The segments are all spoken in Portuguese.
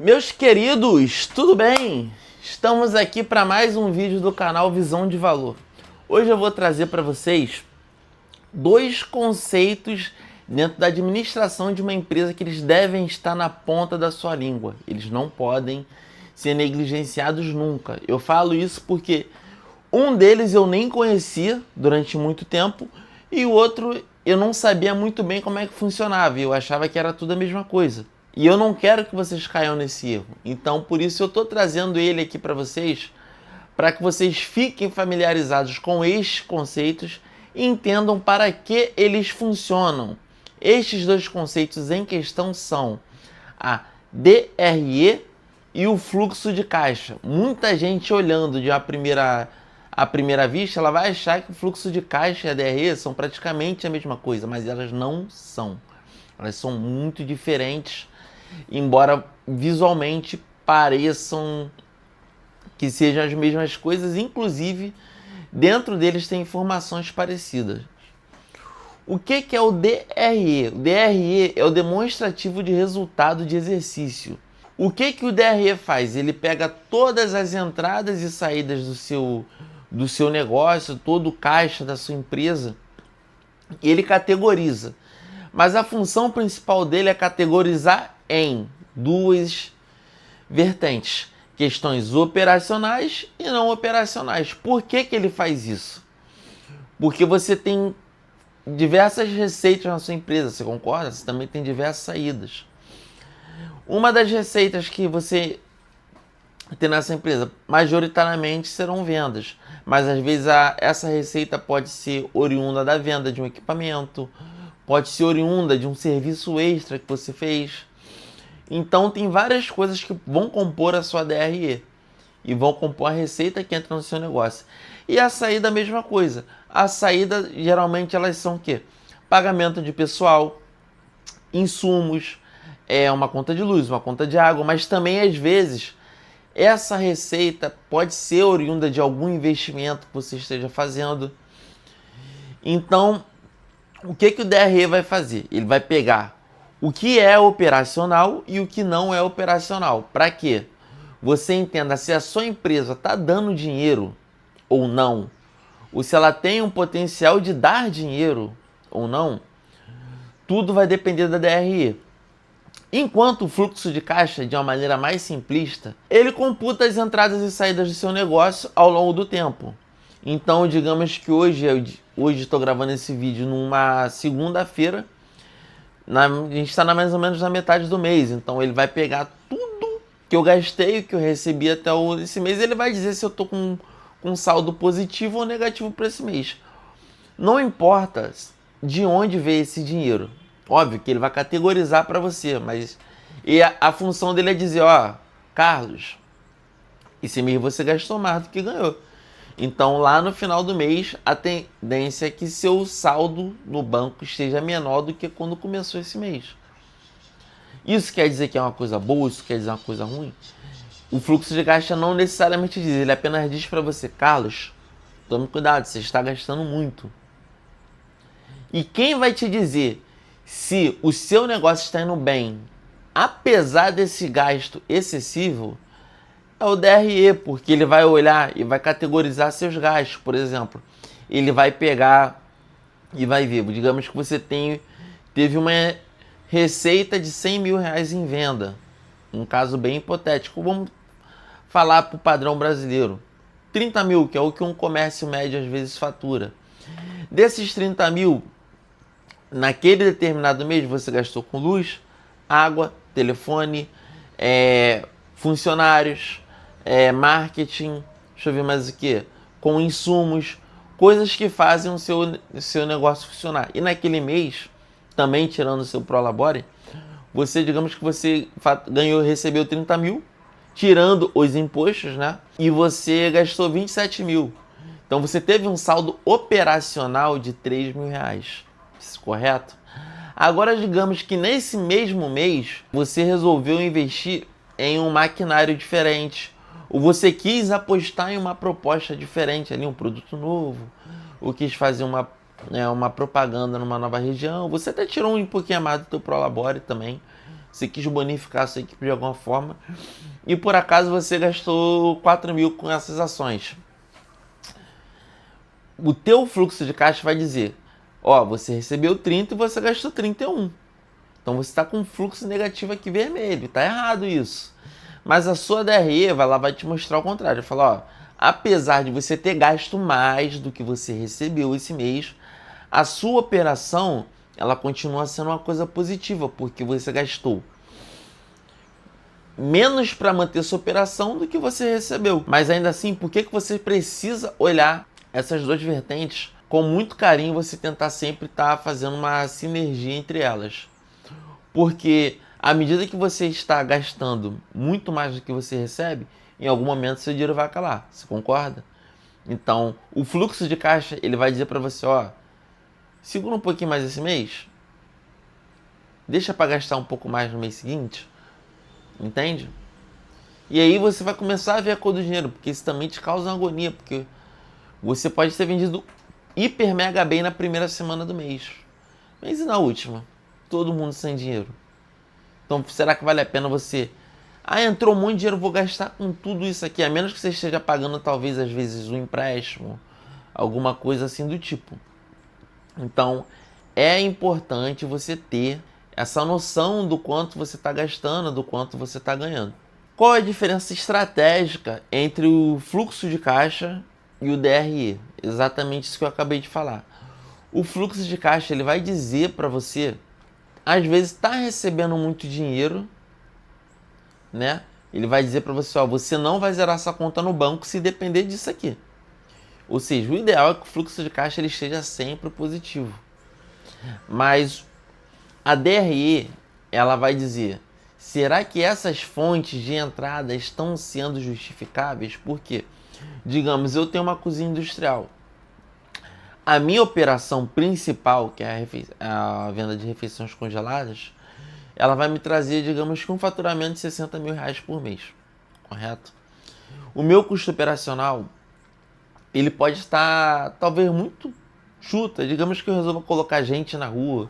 Meus queridos, tudo bem? Estamos aqui para mais um vídeo do canal Visão de Valor. Hoje eu vou trazer para vocês dois conceitos dentro da administração de uma empresa que eles devem estar na ponta da sua língua. Eles não podem ser negligenciados nunca. Eu falo isso porque um deles eu nem conhecia durante muito tempo e o outro eu não sabia muito bem como é que funcionava. Eu achava que era tudo a mesma coisa. E eu não quero que vocês caiam nesse erro. Então, por isso eu estou trazendo ele aqui para vocês, para que vocês fiquem familiarizados com estes conceitos e entendam para que eles funcionam. Estes dois conceitos em questão são a DRE e o fluxo de caixa. Muita gente olhando de à primeira vista, ela vai achar que o fluxo de caixa e a DRE são praticamente a mesma coisa, mas elas não são. Elas são muito diferentes, embora visualmente pareçam que sejam as mesmas coisas, inclusive dentro deles tem informações parecidas. O que é o DRE? O DRE é o demonstrativo de resultado de exercício. O que o DRE faz? Ele pega todas as entradas e saídas do seu negócio, todo o caixa da sua empresa, e ele categoriza. Mas a função principal dele é categorizar em duas vertentes: questões operacionais e não operacionais. Por que ele faz isso? Porque você tem diversas receitas na sua empresa, você concorda? Você também tem diversas saídas. Uma das receitas que você tem nessa empresa, majoritariamente serão vendas, mas às vezes essa receita pode ser oriunda da venda de um equipamento, pode ser oriunda de um serviço extra que você fez. Então tem várias coisas que vão compor a sua DRE e vão compor a receita que entra no seu negócio. E a saída, a mesma coisa. A saída, geralmente, elas são o quê? Pagamento de pessoal, insumos, uma conta de luz, uma conta de água, mas também, às vezes, essa receita pode ser oriunda de algum investimento que você esteja fazendo. Então, o que o DRE vai fazer? Ele vai pegar o que é operacional e o que não é operacional. Para quê? Você entenda se a sua empresa está dando dinheiro ou não, ou se ela tem um potencial de dar dinheiro ou não. Tudo vai depender da DRE. Enquanto o fluxo de caixa, de uma maneira mais simplista, ele computa as entradas e saídas do seu negócio ao longo do tempo. Então, digamos que hoje estou gravando esse vídeo numa segunda-feira, a gente está mais ou menos na metade do mês, então ele vai pegar tudo que eu gastei, que eu recebi até esse mês, e ele vai dizer se eu estou com saldo positivo ou negativo para esse mês. Não importa de onde veio esse dinheiro. Óbvio que ele vai categorizar para você, mas a função dele é dizer, ó, Carlos, esse mês você gastou mais do que ganhou. Então, lá no final do mês, a tendência é que seu saldo no banco esteja menor do que quando começou esse mês. Isso quer dizer que é uma coisa boa? Isso quer dizer uma coisa ruim? O fluxo de caixa não necessariamente diz, ele apenas diz para você, Carlos, tome cuidado, você está gastando muito. E quem vai te dizer se o seu negócio está indo bem, apesar desse gasto excessivo, é o DRE, porque ele vai olhar e vai categorizar seus gastos. Por exemplo, ele vai pegar e vai ver, digamos que você teve uma receita de 100 mil reais em venda, um caso bem hipotético, vamos falar para o padrão brasileiro, 30 mil, que é o que um comércio médio às vezes fatura. Desses 30 mil, naquele determinado mês você gastou com luz, água, telefone, funcionários, marketing, deixa eu ver mais o que, com insumos, coisas que fazem o seu negócio funcionar. E naquele mês, também tirando o seu Prolabore, você, digamos que você recebeu 30 mil, tirando os impostos, né? E você gastou 27 mil. Então você teve um saldo operacional de 3 mil reais. Isso, correto? Agora, digamos que nesse mesmo mês, você resolveu investir em um maquinário diferente, ou você quis apostar em uma proposta diferente, ali, um produto novo, ou quis fazer uma propaganda numa nova região, você até tirou um pouquinho a mais do teu Prolabore também, você quis bonificar a sua equipe de alguma forma e por acaso você gastou 4 mil com essas ações. O teu fluxo de caixa vai dizer, ó, você recebeu 30 e você gastou 31. Então você está com um fluxo negativo aqui vermelho, está errado isso. Mas a sua DRE vai te mostrar o contrário, vai falar, ó, apesar de você ter gasto mais do que você recebeu esse mês, a sua operação ela continua sendo uma coisa positiva, porque você gastou menos para manter sua operação do que você recebeu. Mas ainda assim, por que você precisa olhar essas duas vertentes com muito carinho, você tentar sempre estar fazendo uma sinergia entre elas? Porque à medida que você está gastando muito mais do que você recebe, em algum momento seu dinheiro vai acabar, você concorda? Então, o fluxo de caixa, ele vai dizer para você, ó, segura um pouquinho mais esse mês, deixa para gastar um pouco mais no mês seguinte, entende? E aí você vai começar a ver a cor do dinheiro, porque isso também te causa uma agonia, porque você pode ter vendido hiper mega bem na primeira semana do mês, mas e na última? Todo mundo sem dinheiro. Então, será que vale a pena você... Ah, entrou muito dinheiro, vou gastar com tudo isso aqui, a menos que você esteja pagando talvez às vezes um empréstimo, alguma coisa assim do tipo. Então, é importante você ter essa noção do quanto você está gastando, do quanto você está ganhando. Qual é a diferença estratégica entre o fluxo de caixa e o DRE? Exatamente isso que eu acabei de falar. O fluxo de caixa ele vai dizer para você, às vezes está recebendo muito dinheiro, né? Ele vai dizer para você, ó, você não vai zerar essa conta no banco se depender disso aqui. Ou seja, o ideal é que o fluxo de caixa ele esteja sempre positivo. Mas a DRE, ela vai dizer, será que essas fontes de entrada estão sendo justificáveis? Por quê? Digamos, eu tenho uma cozinha industrial. A minha operação principal, que é a venda de refeições congeladas, ela vai me trazer, digamos que um faturamento de 60 mil reais por mês, correto? O meu custo operacional, ele pode estar, talvez, muito chuta. Digamos que eu resolva colocar gente na rua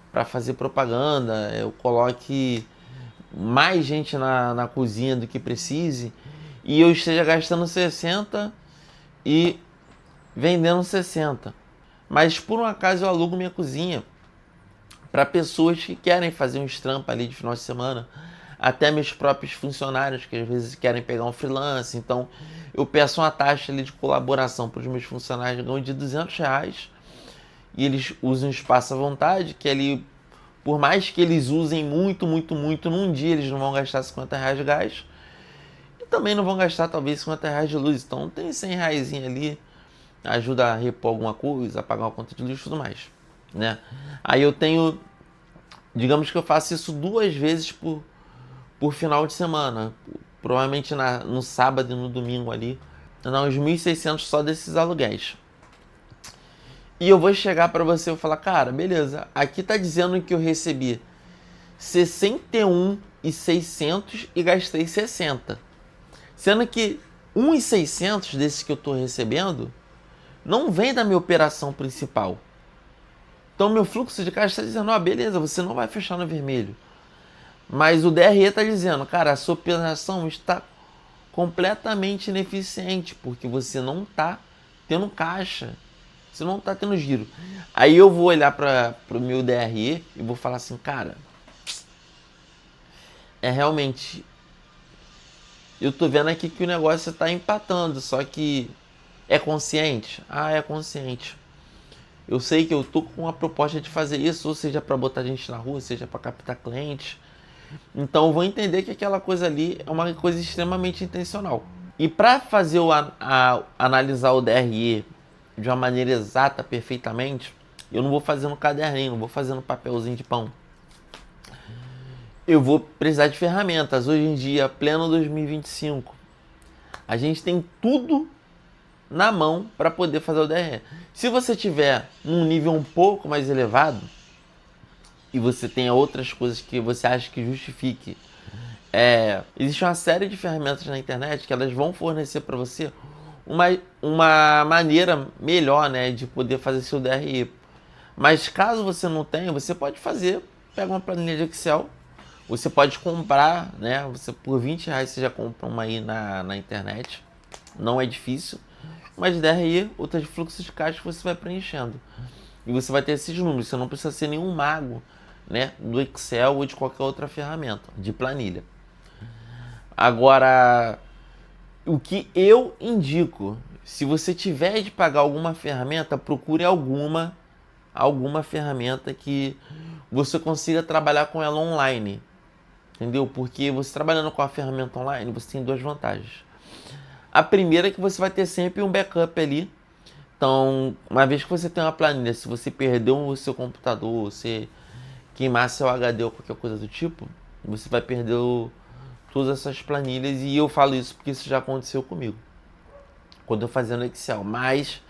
para fazer propaganda, eu coloque mais gente na cozinha do que precise, e eu esteja gastando 60 e vendendo 60. Mas por um acaso eu alugo minha cozinha para pessoas que querem fazer um trampo ali de final de semana, até meus próprios funcionários que às vezes querem pegar um freelance. Então eu peço uma taxa ali de colaboração para os meus funcionários de R$200 e eles usam espaço à vontade, que ali, por mais que eles usem muito, num dia eles não vão gastar R$50 de gás e também não vão gastar talvez R$50 de luz. Então tem R$100 ali, ajuda a repor alguma coisa, a pagar uma conta de luz e tudo mais, né? Aí eu tenho, digamos que eu faço isso 2 vezes por final de semana, provavelmente no sábado e no domingo ali, dá uns 1.600 só desses aluguéis. E eu vou chegar para você e falar, cara, beleza, aqui tá dizendo que eu recebi 61.600 e gastei 60. Sendo que 1.600 desses que eu tô recebendo não vem da minha operação principal. Então meu fluxo de caixa está dizendo, ó, beleza, você não vai fechar no vermelho. Mas o DRE está dizendo, cara, a sua operação está completamente ineficiente, porque você não está tendo caixa, você não está tendo giro. Aí eu vou olhar para o meu DRE e vou falar assim, cara, é realmente, eu tô vendo aqui que o negócio está empatando, só que é consciente? Ah, é consciente. Eu sei que eu tô com uma proposta de fazer isso, ou seja, para botar gente na rua, seja para captar clientes. Então eu vou entender que aquela coisa ali é uma coisa extremamente intencional. E para fazer analisar o DRE de uma maneira exata, perfeitamente, eu não vou fazer no caderninho, não vou fazer no papelzinho de pão. Eu vou precisar de ferramentas. Hoje em dia, pleno 2025, a gente tem tudo na mão para poder fazer o DRE. Se você tiver num nível um pouco mais elevado e você tenha outras coisas que você acha que justifique, existe uma série de ferramentas na internet que elas vão fornecer para você uma maneira melhor, né, de poder fazer seu DRE. Mas caso você não tenha, você pode fazer, pega uma planilha de Excel, Você pode comprar, né? Você por R$ 20 você já compra uma aí na internet. Não é difícil. Mas daí o teu fluxo de caixa você vai preenchendo. E você vai ter esses números. Você não precisa ser nenhum mago, né, do Excel ou de qualquer outra ferramenta de planilha. Agora, o que eu indico, se você tiver de pagar alguma ferramenta, procure alguma ferramenta que você consiga trabalhar com ela online. Entendeu? Porque você trabalhando com a ferramenta online, você tem duas vantagens. A primeira é que você vai ter sempre um backup ali. Então, uma vez que você tem uma planilha, se você perdeu o seu computador, você queimar seu HD ou qualquer coisa do tipo, você vai perder todas essas planilhas. E eu falo isso porque isso já aconteceu comigo, quando eu fazia no Excel. Mas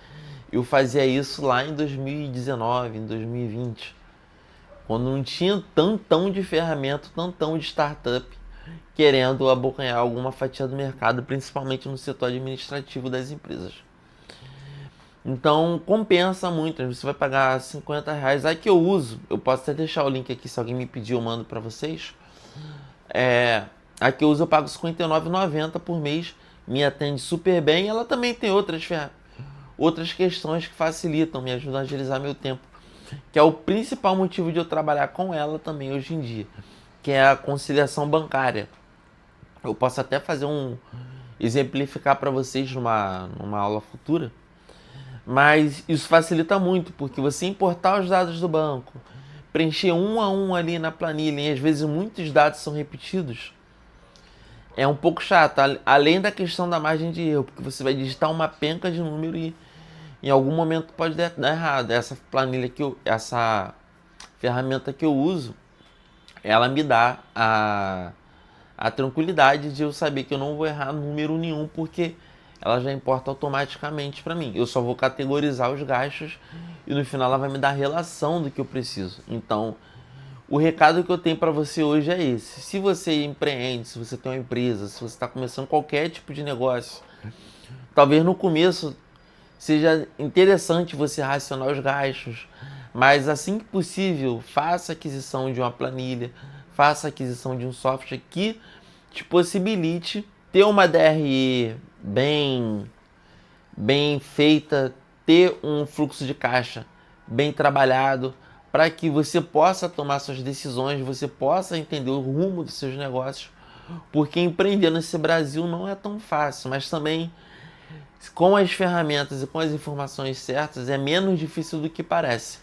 eu fazia isso lá em 2019, em 2020, quando não tinha tantão de ferramenta, tantão de startup querendo abocanhar alguma fatia do mercado, principalmente no setor administrativo das empresas. Então compensa muito, você vai pagar R$ 50. A que eu uso, eu posso até deixar o link aqui, se alguém me pedir eu mando para vocês. A que eu uso eu pago R$ 59,90 por mês, me atende super bem. Ela também tem outras questões que facilitam, me ajudam a agilizar meu tempo, que é o principal motivo de eu trabalhar com ela também hoje em dia, que é a conciliação bancária. Eu posso até fazer exemplificar para vocês numa aula futura, mas isso facilita muito, porque você importar os dados do banco, preencher um a um ali na planilha, e às vezes muitos dados são repetidos, é um pouco chato, além da questão da margem de erro, porque você vai digitar uma penca de número e em algum momento pode dar errado. Essa planilha essa ferramenta que eu uso, ela me dá a tranquilidade de eu saber que eu não vou errar número nenhum, porque ela já importa automaticamente para mim. Eu só vou categorizar os gastos e no final ela vai me dar a relação do que eu preciso. Então, o recado que eu tenho para você hoje é esse. Se você empreende, se você tem uma empresa, se você está começando qualquer tipo de negócio, talvez no começo seja interessante você racionar os gastos, mas assim que possível, faça aquisição de uma planilha, faça aquisição de um software que te possibilite ter uma DRE bem feita, ter um fluxo de caixa bem trabalhado, para que você possa tomar suas decisões, você possa entender o rumo dos seus negócios, porque empreender nesse Brasil não é tão fácil, mas também com as ferramentas e com as informações certas é menos difícil do que parece,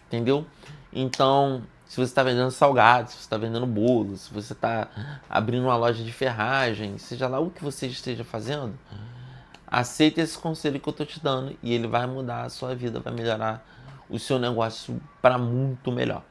entendeu? Então, se você está vendendo salgados, se você está vendendo bolos, se você está abrindo uma loja de ferragem, seja lá o que você esteja fazendo, aceita esse conselho que eu estou te dando e ele vai mudar a sua vida, vai melhorar o seu negócio para muito melhor.